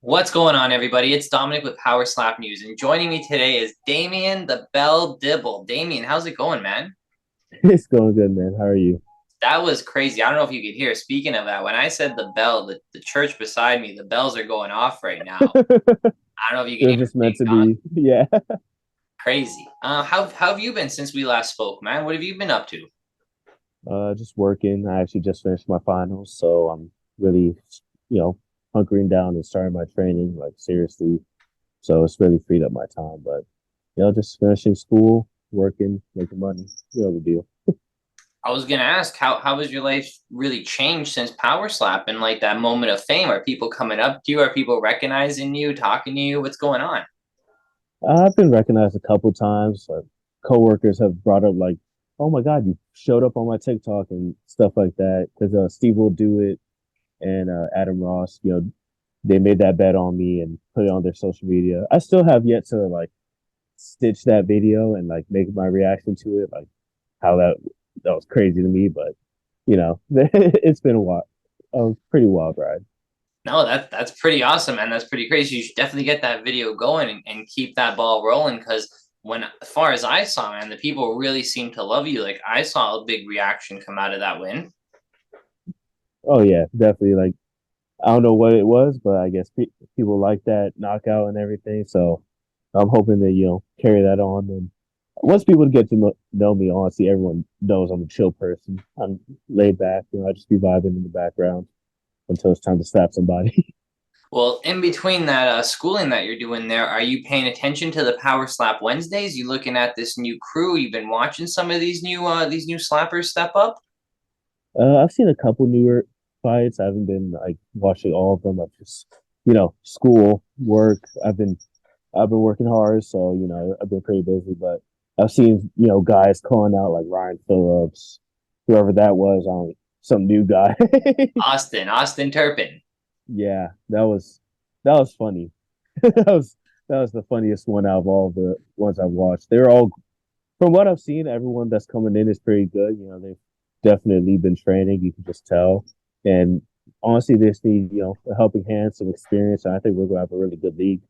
What's going on, everybody? It's Dominic with PowerSlap News, and joining me today is Damien the Bell Dibbell. Damien, how's it going, man? It's going good, man. How are you? That was crazy. I don't know if you could hear. Speaking of that, when I said the bell, the church beside me, the bells are going off right now. I don't know if you It can was hear just it being meant to gone. be. Yeah. Crazy. How have you been since we last spoke, man? What have you been up to? Just working. I actually just finished my finals, so I'm really, you know, hunkering down and starting my training, like seriously. So it's really freed up my time. But just finishing school, working, making money. You know the deal. I was gonna ask how has your life really changed since PowerSlap and like that moment of fame? Are people coming up to you? Are people recognizing you, talking to you? What's going on? I've been recognized a couple times. Coworkers have brought up like, "Oh my God, you showed up on my TikTok and stuff like that." Because Steve will do it and Adam Ross, they made that bet on me and put it on their social media. I still have yet to like stitch that video and like make my reaction to it, like how that was crazy to me. But it's been a pretty wild ride. No, that's pretty awesome, and that's pretty crazy. You should definitely get that video going and keep that ball rolling because as far as I saw, man, the people really seem to love you. Like I saw a big reaction come out of that win. Oh yeah, definitely. Like I don't know what it was, but I guess people like that knockout and everything. So I'm hoping that carry that on. And once people get to know me, honestly, everyone knows I'm a chill person. I'm laid back. I just be vibing in the background until it's time to slap somebody. Well, in between that schooling that you're doing there, are you paying attention to the Power Slap Wednesdays? You looking at this new crew? You've been watching some of these new slappers step up? I've seen a couple newer fights. I haven't been like watching all of them. I've just, school, work. I've been working hard, so I've been pretty busy. But I've seen guys calling out like Ryan Phillips, whoever that was, on some new guy. Austin Turpin. Yeah, that was funny. that was the funniest one out of all the ones I've watched. They're all, from what I've seen, everyone that's coming in is pretty good. They've definitely been training. You can just tell. And honestly, they just need a helping hand, some experience. And I think we're gonna have a really good league.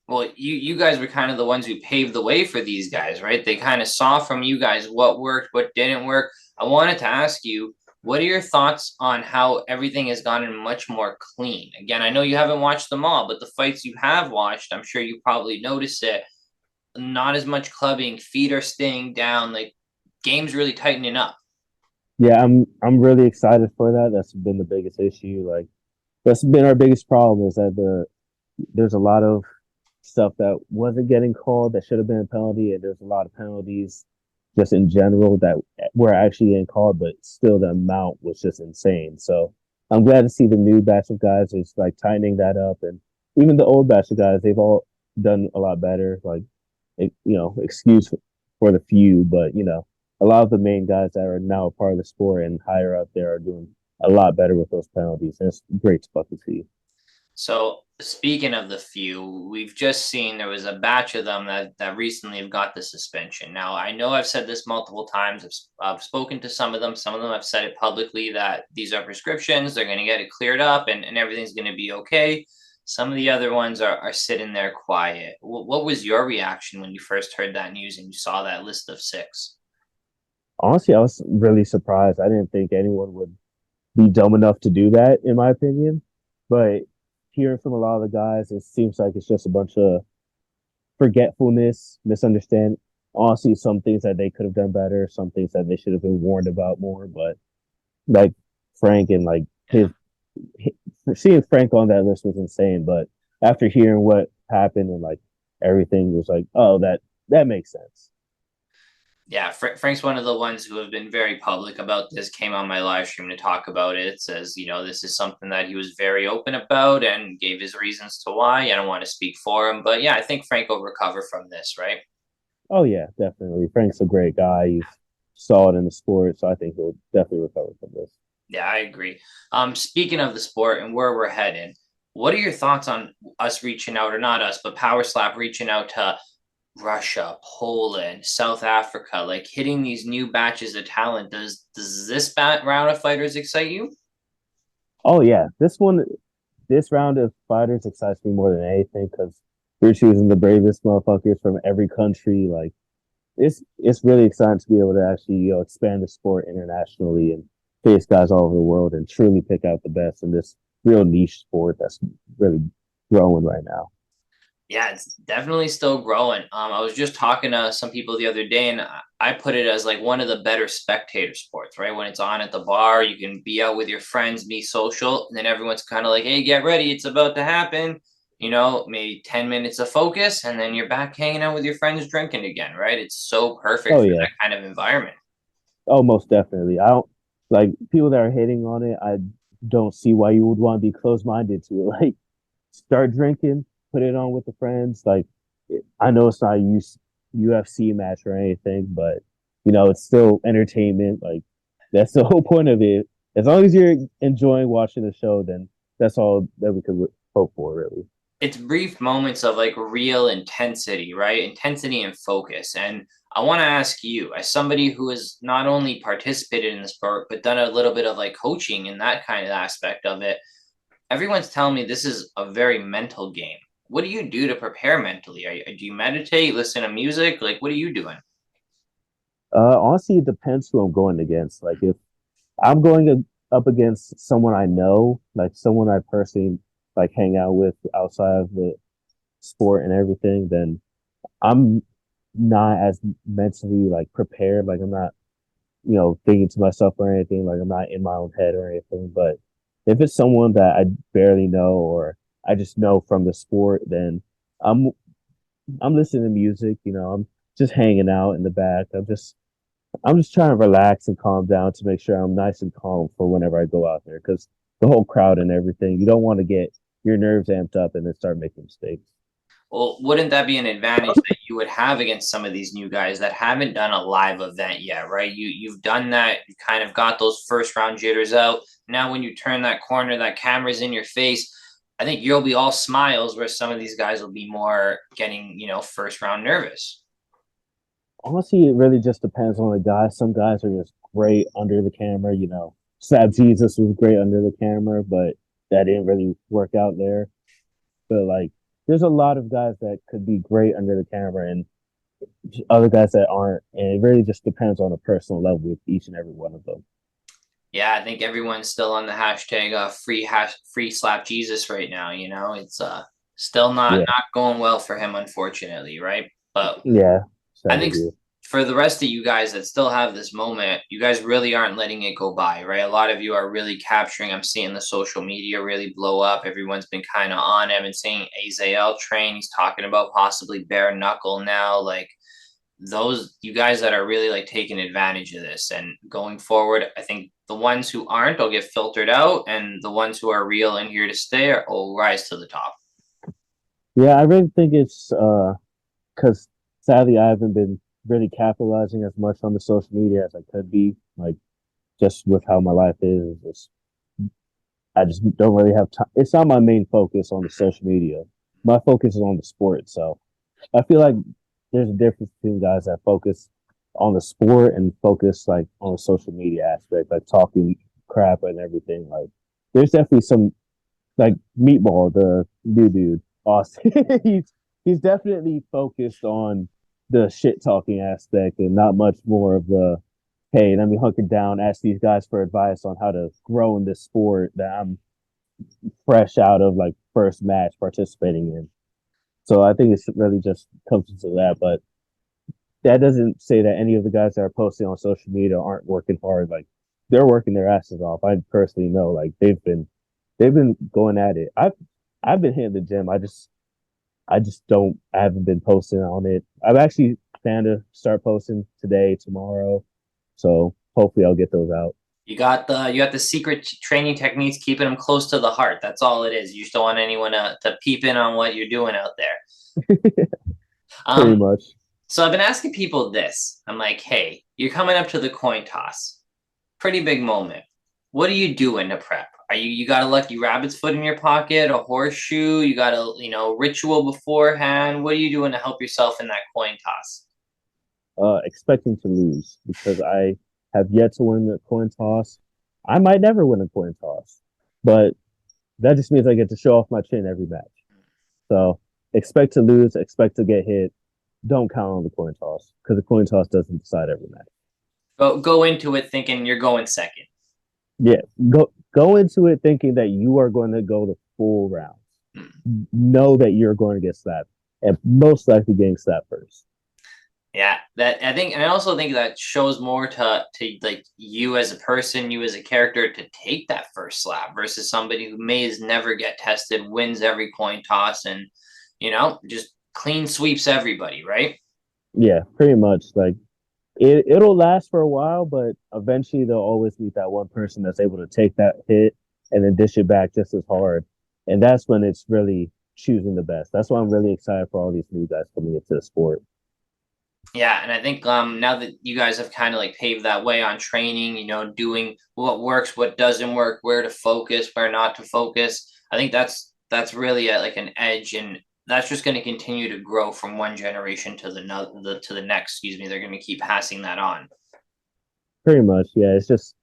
Well, you guys were kind of the ones who paved the way for these guys, right? They kind of saw from you guys what worked, what didn't work. I wanted to ask you, what are your thoughts on how everything has gotten much more clean? Again, I know you haven't watched them all, but the fights you have watched, I'm sure you probably noticed it. Not as much clubbing, feet are staying down, like game's really tightening up. Yeah, I'm really excited for that. That's been the biggest issue. Like that's been our biggest problem is that there's a lot of stuff that wasn't getting called that should have been a penalty, and there's a lot of penalties just in general that were actually getting called, but still the amount was just insane. So I'm glad to see the new batch of guys is like tightening that up, and even the old batch of guys, they've all done a lot better. Like, excuse for the few, but a lot of the main guys that are now a part of the sport and higher up there are doing a lot better with those penalties. And it's great to fucking see. So speaking of the few, we've just seen there was a batch of them that recently have got the suspension. Now I know I've said this multiple times. I've spoken to some of them. Some of them have said it publicly that these are prescriptions. They're going to get it cleared up and everything's going to be okay. Some of the other ones are sitting there quiet. What was your reaction when you first heard that news and you saw that list of six? Honestly, I was really surprised. I didn't think anyone would be dumb enough to do that, in my opinion. But hearing from a lot of the guys, it seems like it's just a bunch of forgetfulness, misunderstand. Honestly, some things that they could have done better, some things that they should have been warned about more. But like Frank and like Yeah. his seeing Frank on that list was insane. But after hearing what happened and like everything was like, oh, that makes sense. Yeah, Frank's one of the ones who have been very public about this. Came on my live stream to talk about it. Says, this is something that he was very open about and gave his reasons to why. I don't want to speak for him, but yeah, I think Frank will recover from this, right? Oh yeah, definitely. Frank's a great guy. He's solid in the sport, so I think he'll definitely recover from this. Yeah, I agree. Speaking of the sport and where we're heading, what are your thoughts on us reaching out, or not us, but Power Slap reaching out to Russia, Poland, South Africa, like hitting these new batches of talent? Does this round of fighters excite you? Oh yeah, this one. this round of fighters excites me more than anything because we're choosing the bravest motherfuckers from every country. Like it's really exciting to be able to actually expand the sport internationally and face guys all over the world and truly pick out the best in this real niche sport that's really growing right now. Yeah, it's definitely still growing. I was just talking to some people the other day, and I put it as like one of the better spectator sports, right? When it's on at the bar, you can be out with your friends, be social, and then everyone's kind of like, "Hey, get ready, it's about to happen." Maybe 10 minutes of focus, and then you're back hanging out with your friends, drinking again, right? It's so perfect Oh for yeah. that kind of environment. Oh, most definitely. I don't like people that are hating on it. I don't see why you would want to be close minded to it. Like, start drinking, put it on with the friends. Like, I know it's not a UFC match or anything, but it's still entertainment. Like, that's the whole point of it. As long as you're enjoying watching the show, then that's all that we could hope for, really. It's brief moments of like real intensity, right? Intensity and focus. And I want to ask you, as somebody who has not only participated in the sport, but done a little bit of like coaching and that kind of aspect of it, everyone's telling me this is a very mental game. What do you do to prepare mentally? Do you meditate, listen to music? Like, what are you doing? Honestly, it depends who I'm going against. Like, if I'm going up against someone I know, like someone I personally like hang out with outside of the sport and everything, then I'm not as mentally like prepared. Like I'm not, thinking to myself or anything. Like I'm not in my own head or anything. But if it's someone that I barely know or I just know from the sport, then I'm I'm listening to music. I'm just hanging out in the back. I'm just trying to relax and calm down to make sure I'm nice and calm for whenever I go out there because the whole crowd and everything, you don't want to get your nerves amped up and then start making mistakes. Well, wouldn't that be an advantage that you would have against some of these new guys that haven't done a live event yet, right? You've done that, you kind of got those first round jitters out. Now when you turn that corner, that camera's in your face. I think you'll be all smiles where some of these guys will be more getting, first round nervous. Honestly, it really just depends on the guy. Some guys are just great under the camera. Slap Jesus was great under the camera, but that didn't really work out there. But like, there's a lot of guys that could be great under the camera and other guys that aren't. And it really just depends on a personal level with each and every one of them. Yeah, I think everyone's still on the hashtag free slap Jesus right now. It's still not Yeah. not going well for him, unfortunately, right? But Yeah. I Sad to think hear. for the rest of you guys that still have this moment, you guys really aren't letting it go by, right? A lot of you are really capturing. I'm seeing the social media really blow up. Everyone's been kind of on him and saying Azael train. He's talking about possibly bare knuckle now. Like those, you guys that are really like taking advantage of this and going forward, I think the ones who aren't will get filtered out, and the ones who are real and here to stay will rise to the top. Yeah, I really think it's because sadly I haven't been really capitalizing as much on the social media as I could be. Like just with how my life is, I just don't really have time. It's not my main focus on the social media. My focus is on the sport. So I feel like there's a difference between guys that focus on the sport and focus like on the social media aspect, like talking crap and everything. Like there's definitely some like Meatball, the new dude, Austin. he's definitely focused on the shit talking aspect and not much more of the hey, let me hunker down, ask these guys for advice on how to grow in this sport that I'm fresh out of like first match participating in. So I think it's really just comes into that, but that doesn't say that any of the guys that are posting on social media aren't working hard. Like they're working their asses off. I personally know, like they've been going at it. I've been hitting the gym. I just don't. I haven't been posting on it. I'm actually planning to start posting today, tomorrow. So hopefully I'll get those out. You got the secret training techniques, keeping them close to the heart. That's all it is. You just don't want anyone to peep in on what you're doing out there. Pretty Um, much. so I've been asking people this. I'm like, hey, you're coming up to the coin toss. Pretty big moment. What are you doing to prep? You got a lucky rabbit's foot in your pocket, a horseshoe, you got a ritual beforehand? What are you doing to help yourself in that coin toss? Expecting to lose because I have yet to win the coin toss. I might never win a coin toss, but That just means I get to show off my chin every match. So expect to lose, expect to get hit. Don't count on the coin toss because the coin toss doesn't decide every match. Go into it thinking you're going second. Yeah, go into it thinking that you are going to go the full rounds. Know that you're going to get slapped, and most likely getting slapped first. Yeah, that I think, and I also think that shows more to like you as a person, you as a character, to take that first slap versus somebody who may never get tested, wins every coin toss, and just clean sweeps everybody, right? Yeah, pretty much. Like it'll last for a while, but eventually they'll always meet that one person that's able to take that hit and then dish it back just as hard. And that's when it's really choosing the best. That's why I'm really excited for all these new guys coming into the sport. Yeah, and I think now that you guys have kind of like paved that way on training, doing what works, what doesn't work, where to focus, where not to focus. I think that's really like an edge, and that's just going to continue to grow from one generation to the next. Excuse me, they're going to keep passing that on. Pretty much, yeah. It's just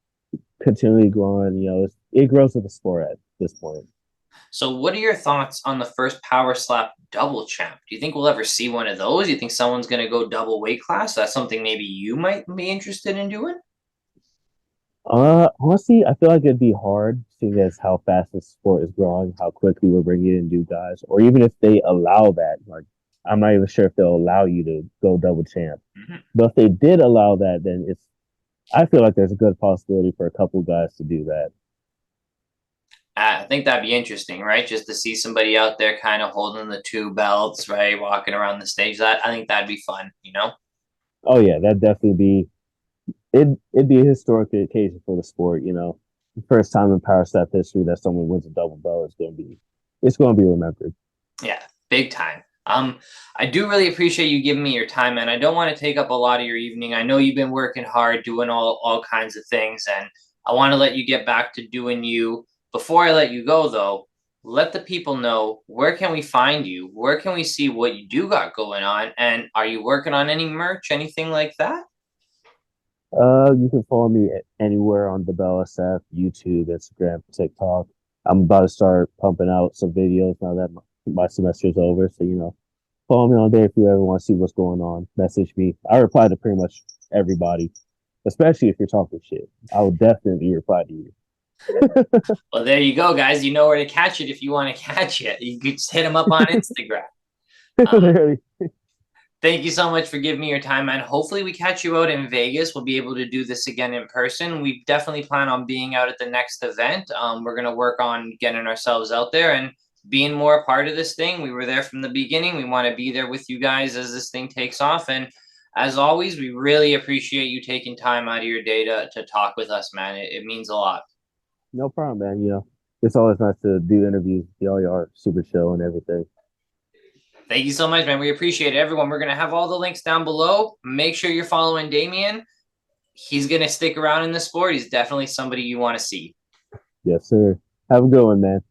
continually growing. It grows with the sport at this point. So, what are your thoughts on the first PowerSlap double champ? Do you think we'll ever see one of those? Do you think someone's going to go double weight class? That's something maybe you might be interested in doing? Honestly, I feel like it'd be hard seeing as how fast the sport is growing, how quickly we're bringing in new guys, or even if they allow that. Like, I'm not even sure if they'll allow you to go double champ. But if they did allow that, then I feel like there's a good possibility for a couple guys to do that. I think that'd be interesting, right? Just to see somebody out there kind of holding the two belts, right? Walking around the stage. That I think that'd be fun. Oh yeah, that'd definitely be it'd be a historic occasion for the sport. The first time in PowerSlap history that someone wins a double belt is going to be remembered. Yeah, big time. I do really appreciate you giving me your time, man. I don't want to take up a lot of your evening. I know you've been working hard, doing all kinds of things, and I want to let you get back to doing you. Before I let you go, though, let the people know, where can we find you? Where can we see what you do got going on? And are you working on any merch, anything like that? You can follow me anywhere on Dibbell SF, YouTube, Instagram, TikTok. I'm about to start pumping out some videos now that my semester's over. So, follow me on there if you ever want to see what's going on. Message me. I reply to pretty much everybody, especially if you're talking shit. I will definitely reply to you. Well, there you go, guys. You know where to catch it if you want to catch it. You could just hit them up on Instagram. Thank you so much for giving me your time, man. Hopefully we catch you out in Vegas. We'll be able to do this again in person. We definitely plan on being out at the next event. We're going to work on getting ourselves out there and being more a part of this thing. We were there from the beginning. We want to be there with you guys as this thing takes off. And as always, we really appreciate you taking time out of your day to talk with us, man. It means a lot. No problem, man. It's always nice to do interviews. Y'all are super chill and everything. Thank you so much, man. We appreciate it. Everyone, we're going to have all the links down below. Make sure you're following Damien. He's going to stick around in the sport. He's definitely somebody you want to see. Yes, sir. Have a good one, man.